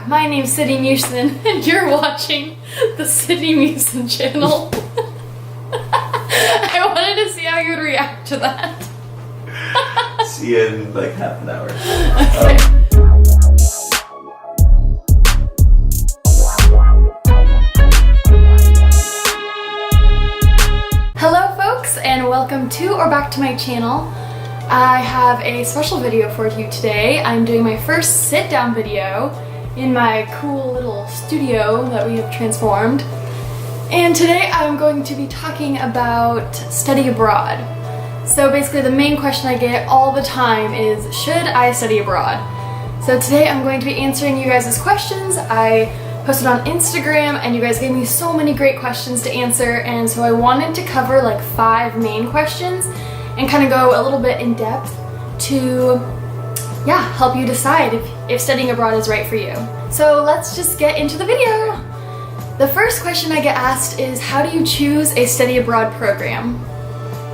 my name's Sydney Musin and you're watching the Sydney Musin channel. I wanted to see how you would react to that. See you in like half an hour. Okay. Hello folks, and welcome to or back to my channel. I have a special video for you today. I'm doing my first sit-down video in my cool little studio that we have transformed. And today I'm going to be talking about study abroad. So basically the main question I get all the time is, should I study abroad? So today I'm going to be answering you guys' questions. I posted on Instagram and you guys gave me so many great questions to answer, and so I wanted to cover like 5 main questions and kind of go a little bit in depth to help you decide if studying abroad is right for you. So let's just get into the video. The first question I get asked is, how do you choose a study abroad program?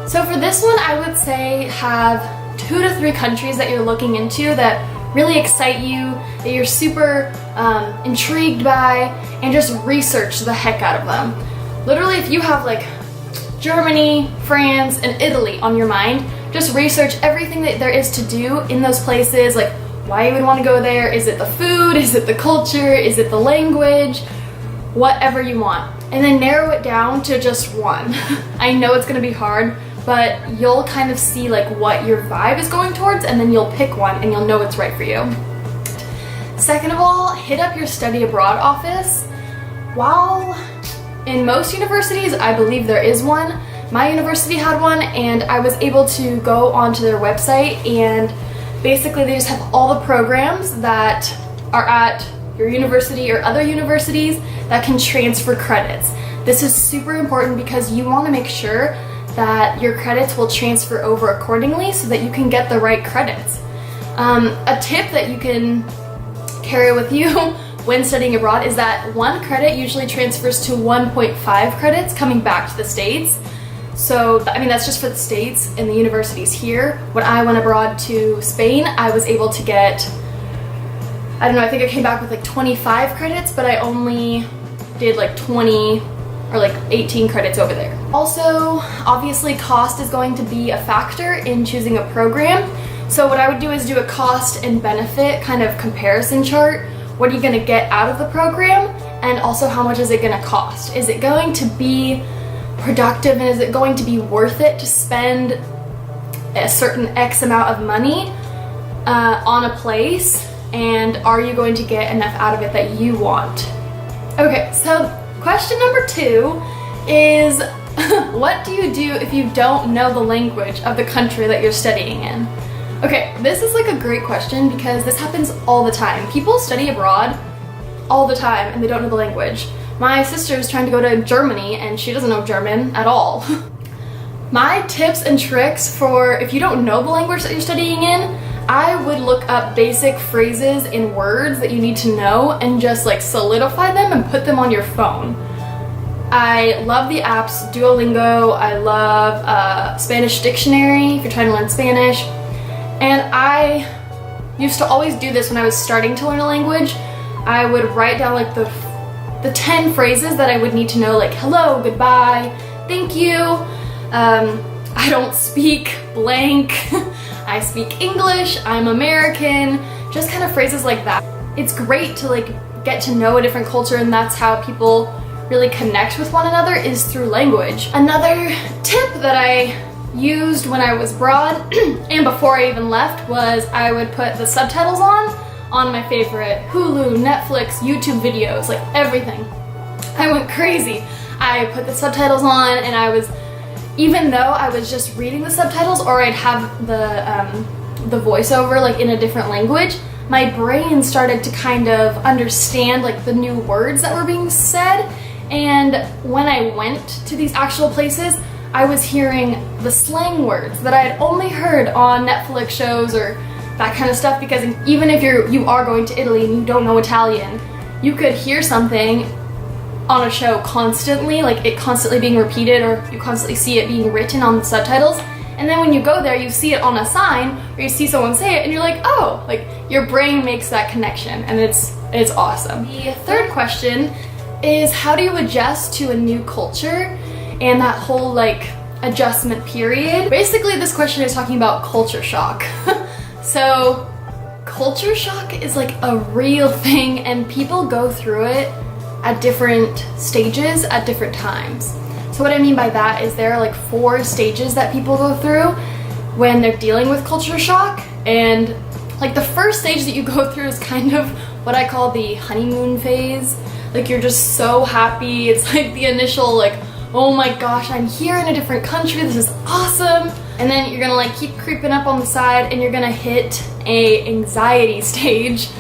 So for this one, I would say have 2 to 3 countries that you're looking into that really excite you, that you're super intrigued by, and just research the heck out of them. Literally, if you have like Germany, France, and Italy on your mind, just research everything that there is to do in those places, like why you would want to go there. Is it the food? Is it the culture? Is it the language? Whatever you want. And then narrow it down to just one. I know it's going to be hard, but you'll kind of see like what your vibe is going towards, and then you'll pick one and you'll know it's right for you. Second of all, hit up your study abroad office. While in most universities, I believe there is one, my university had one, and I was able to go onto their website, and basically they just have all the programs that are at your university or other universities that can transfer credits. This is super important because you want to make sure that your credits will transfer over accordingly so that you can get the right credits. A tip that you can carry with you when studying abroad is that 1 credit usually transfers to 1.5 credits coming back to the States. So, I mean, that's just for the States and the universities here. When I went abroad to Spain, I was able to get, I don't know, I think I came back with like 25 credits, but I only did like 20 or like 18 credits over there. Also, obviously cost is going to be a factor in choosing a program. So what I would do is do a cost and benefit kind of comparison chart. What are you gonna get out of the program? And also, how much is it gonna cost? Is it going to be productive, and is it going to be worth it to spend a certain X amount of money on a place? And are you going to get enough out of it that you want? Okay, so question number 2 is, what do you do if you don't know the language of the country that you're studying in? Okay, this is like a great question because this happens all the time. People study abroad all the time and they don't know the language. My sister is trying to go to Germany and she doesn't know German at all. My tips and tricks for if you don't know the language that you're studying in, I would look up basic phrases and words that you need to know and just like solidify them and put them on your phone. I love the apps Duolingo. I love Spanish Dictionary if you're trying to learn Spanish. And I used to always do this when I was starting to learn a language. I would write down like the 10 phrases that I would need to know, like hello, goodbye, thank you, I don't speak blank, I speak English, I'm American, just kind of phrases like that. It's great to like get to know a different culture, and that's how people really connect with one another, is through language. Another tip that I used when I was abroad and before I even left was I would put the subtitles on my favorite Hulu, Netflix, YouTube videos, like everything. I went crazy. I put the subtitles on, and I was, even though I was just reading the subtitles or I'd have the voiceover like in a different language, my brain started to kind of understand like the new words that were being said. And when I went to these actual places, I was hearing the slang words that I had only heard on Netflix shows or that kind of stuff, because even if you are going to Italy and you don't know Italian, you could hear something on a show constantly, like it constantly being repeated, or you constantly see it being written on the subtitles, And then when you go there, you see it on a sign or you see someone say it and you're like, oh, like your brain makes that connection, and it's awesome. The third question is, how do you adjust to a new culture and that whole like adjustment period? Basically, this question is talking about culture shock. So culture shock is like a real thing, and people go through it at different stages at different times. So what I mean by that is there are like 4 stages that people go through when they're dealing with culture shock. And like the first stage that you go through is kind of what I call the honeymoon phase. Like you're just so happy. It's like the initial like, oh my gosh, I'm here in a different country, this is awesome. And then you're gonna like keep creeping up on the side and you're gonna hit a anxiety stage.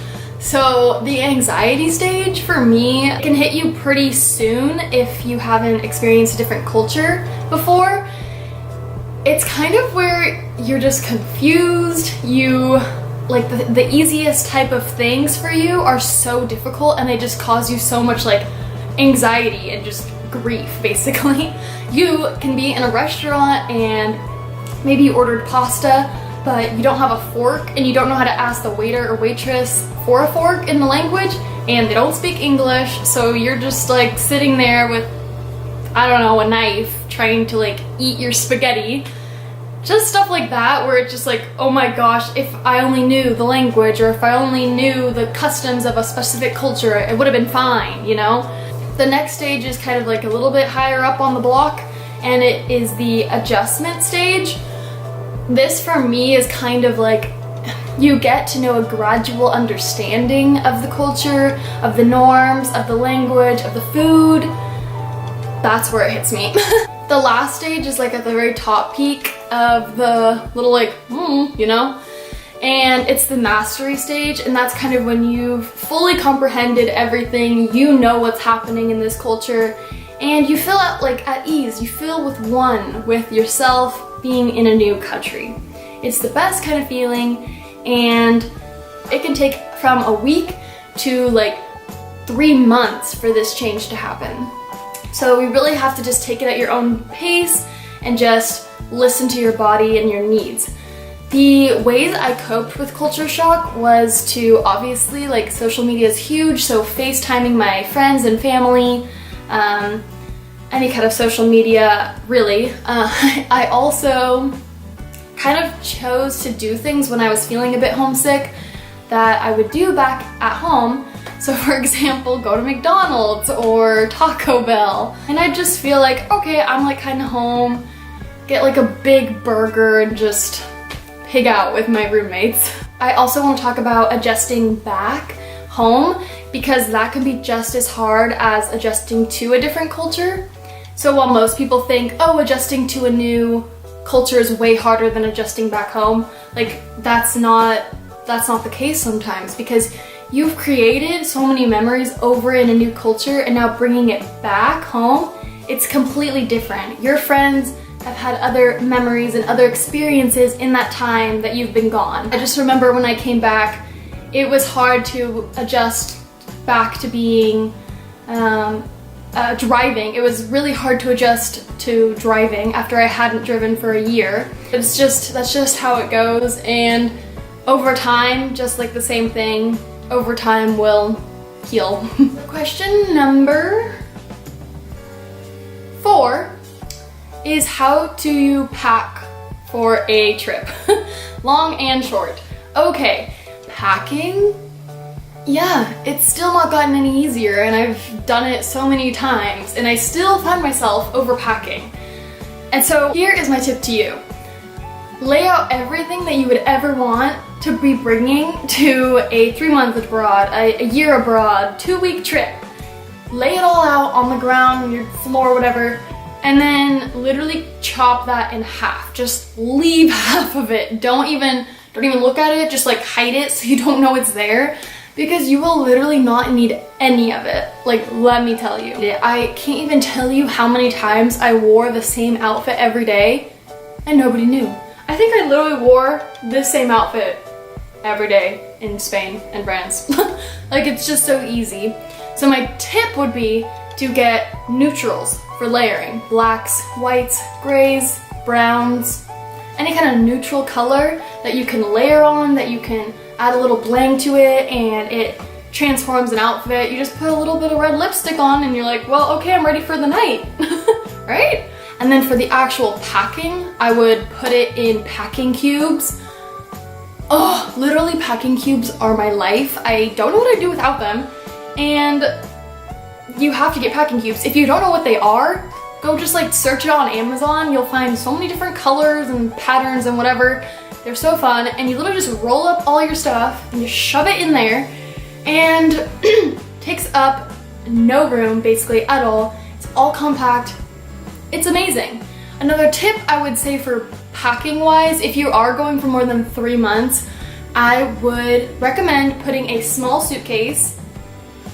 So the anxiety stage for me can hit you pretty soon if you haven't experienced a different culture before. It's kind of where you're just confused. You like the easiest type of things for you are so difficult, and they just cause you so much like anxiety and just grief basically. You can be in a restaurant and maybe you ordered pasta, but you don't have a fork and you don't know how to ask the waiter or waitress for a fork in the language, and they don't speak English, so you're just like sitting there with, I don't know, a knife trying to like eat your spaghetti. Just stuff like that where it's just like, oh my gosh, if I only knew the language or if I only knew the customs of a specific culture, it would have been fine, you know? The next stage is kind of like a little bit higher up on the block, and it is the adjustment stage. This for me is kind of like you get to know a gradual understanding of the culture, of the norms, of the language, of the food. That's where it hits me. The last stage is like at the very top peak of the little like, you know? And it's the mastery stage, and that's kind of when you've fully comprehended everything, you know what's happening in this culture, and you feel like at ease, you feel with one with yourself being in a new country. It's the best kind of feeling, and it can take from a week to like 3 months for this change to happen. So you really have to just take it at your own pace and just listen to your body and your needs. The ways I coped with culture shock was to obviously, like, social media is huge, so FaceTiming my friends and family, any kind of social media, really. I also kind of chose to do things when I was feeling a bit homesick that I would do back at home. So for example, go to McDonald's or Taco Bell, and I just feel like, okay, I'm like kind of home, get like a big burger and just pig out with my roommates. I also want to talk about adjusting back home, because that can be just as hard as adjusting to a different culture. So while most people think, oh, adjusting to a new culture is way harder than adjusting back home, like that's not the case sometimes, because you've created so many memories over in a new culture, and now bringing it back home, it's completely different. Your friends have had other memories and other experiences in that time that you've been gone. I just remember when I came back, it was hard to adjust back to being driving. It was really hard to adjust to driving after I hadn't driven for a year. That's just how it goes, and over time, just like the same thing, over time will heal. Question number 4 is, how do you pack for a trip? Long and short. Okay, packing, yeah, it's still not gotten any easier, and I've done it so many times, and I still find myself overpacking. And so here is my tip to you. Lay out everything that you would ever want to be bringing to a 3-month abroad, a year abroad, 2-week trip. Lay it all out on the ground, your floor, whatever, and then literally chop that in half. Just leave half of it. Don't even look at it, just like hide it so you don't know it's there, because you will literally not need any of it. Like, let me tell you. I can't even tell you how many times I wore the same outfit every day and nobody knew. I think I literally wore this same outfit every day in Spain and France. Like, it's just so easy. So my tip would be to get neutrals for layering. Blacks, whites, grays, browns, any kind of neutral color that you can layer on, that you can add a little bling to it and it transforms an outfit. You just put a little bit of red lipstick on and you're like, well, okay, I'm ready for the night, right? And then for the actual packing, I would put it in packing cubes. Oh, literally packing cubes are my life. I don't know what I'd do without them. And you have to get packing cubes. If you don't know what they are, go just like search it on Amazon. You'll find so many different colors and patterns and whatever. They're so fun. And you literally just roll up all your stuff and you shove it in there, and takes up no room basically at all. It's all compact. It's amazing. Another tip I would say for packing wise, if you are going for more than 3 months, I would recommend putting a small suitcase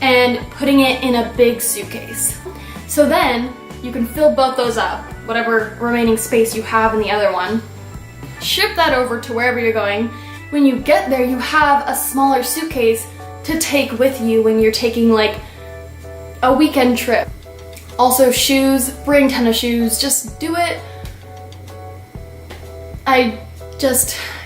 and putting it in a big suitcase. So then you can fill both those up, whatever remaining space you have in the other one. Ship that over to wherever you're going. When you get there, you have a smaller suitcase to take with you when you're taking like a weekend trip. Also shoes, bring tennis shoes, just do it.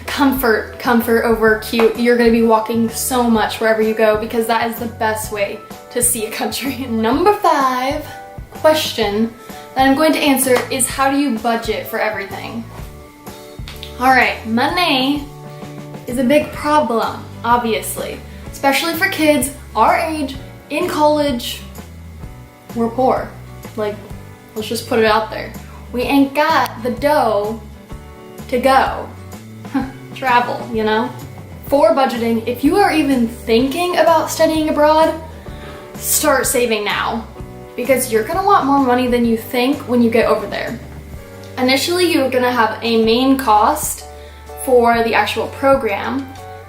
Comfort over cute. You're gonna be walking so much wherever you go because that is the best way to see a country. Number 5 question that I'm going to answer is, how do you budget for everything? All right, money is a big problem, obviously, especially for kids our age in college. We're poor. Like, let's just put it out there. We ain't got the dough to go travel, you know? For budgeting, if you are even thinking about studying abroad, start saving now, because you're gonna want more money than you think when you get over there. Initially, you're gonna have a main cost for the actual program,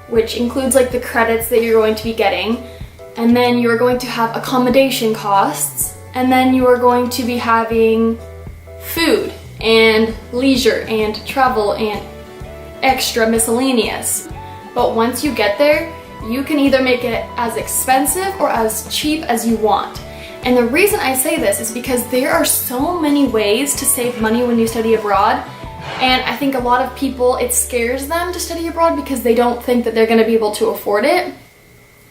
which includes like the credits that you're going to be getting, and then you're going to have accommodation costs, and then you are going to be having food and leisure and travel and extra miscellaneous. But once you get there, you can either make it as expensive or as cheap as you want. And the reason I say this is because there are so many ways to save money when you study abroad. And I think a lot of people, it scares them to study abroad because they don't think that they're going to be able to afford it.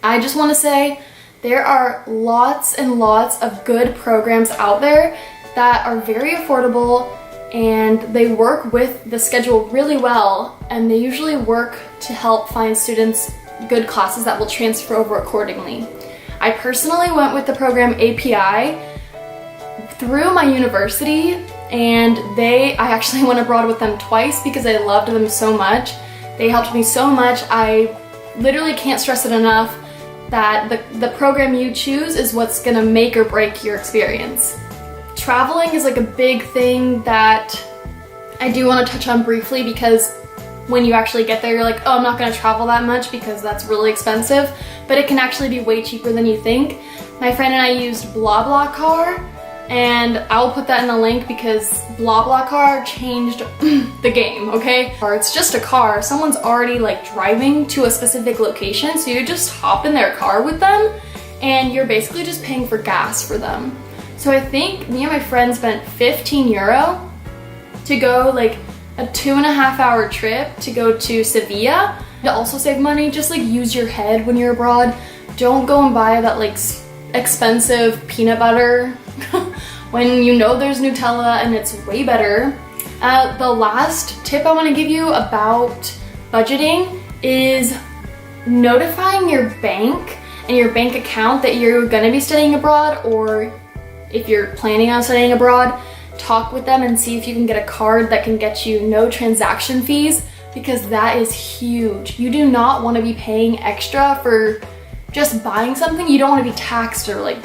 I just want to say there are lots and lots of good programs out there that are very affordable, and they work with the schedule really well, and they usually work to help find students good classes that will transfer over accordingly. I personally went with the program API through my university, and I actually went abroad with them twice because I loved them so much. They helped me so much. I literally can't stress it enough that the program you choose is what's gonna make or break your experience. Traveling is like a big thing that I do want to touch on briefly, because when you actually get there, you're like, oh, I'm not going to travel that much because that's really expensive, but it can actually be way cheaper than you think. My friend and I used BlaBlaCar, and I'll put that in the link because BlaBlaCar changed the game, okay? Or it's just a car. Someone's already like driving to a specific location, so you just hop in their car with them, and you're basically just paying for gas for them. So I think me and my friend spent €15 to go like a 2.5 hour trip to go to Sevilla. To also save money, just like use your head when you're abroad. Don't go and buy that like expensive peanut butter when you know there's Nutella and it's way better. The last tip I want to give you about budgeting is notifying your bank and your bank account that you're going to be studying abroad, or if you're planning on studying abroad, talk with them and see if you can get a card that can get you no transaction fees, because that is huge. You do not want to be paying extra for just buying something. You don't want to be taxed or like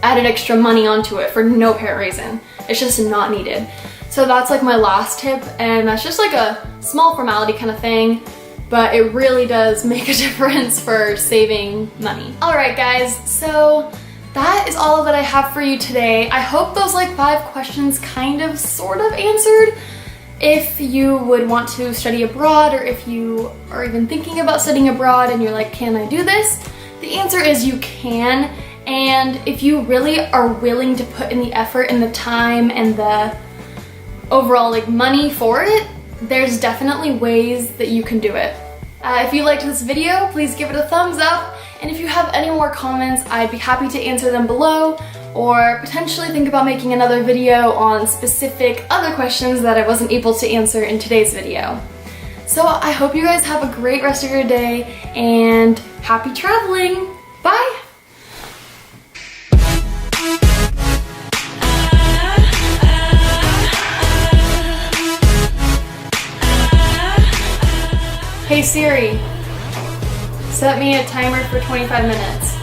added extra money onto it for no apparent reason. It's just not needed. So that's like my last tip, and that's just like a small formality kind of thing, but it really does make a difference for saving money. All right, guys, so that is all that I have for you today. I hope those like 5 questions kind of sort of answered. If you would want to study abroad, or if you are even thinking about studying abroad and you're like, can I do this? The answer is you can. And if you really are willing to put in the effort and the time and the overall like money for it, there's definitely ways that you can do it. If you liked this video, please give it a thumbs up, and if you have any more comments, I'd be happy to answer them below, or potentially think about making another video on specific other questions that I wasn't able to answer in today's video. So I hope you guys have a great rest of your day, and happy traveling! Bye! Hey Siri, set me a timer for 25 minutes.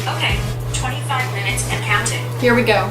Okay, 25 minutes and counting. Here we go.